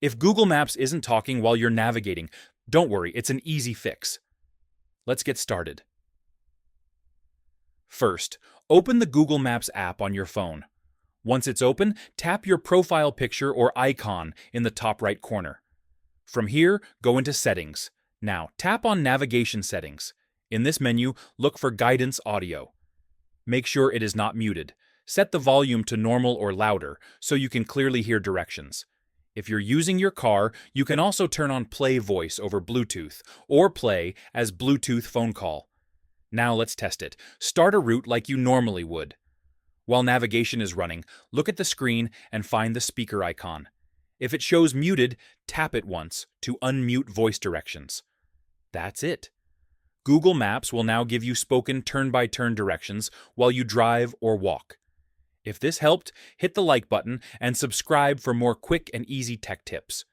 If Google Maps isn't talking while you're navigating, don't worry, it's an easy fix. Let's get started. First, open the Google Maps app on your phone. Once it's open, tap your profile picture or icon in the top right corner. From here, go into Settings. Now, tap on Navigation Settings. In this menu, look for Guidance Audio. Make sure it is not muted. Set the volume to normal or louder so you can clearly hear directions. If you're using your car, you can also turn on Play Voice over Bluetooth or Play as Bluetooth phone call. Now let's test it. Start a route like you normally would. While navigation is running, look at the screen and find the speaker icon. If it shows muted, tap it once to unmute voice directions. That's it. Google Maps will now give you spoken turn-by-turn directions while you drive or walk. If this helped, hit the like button and subscribe for more quick and easy tech tips.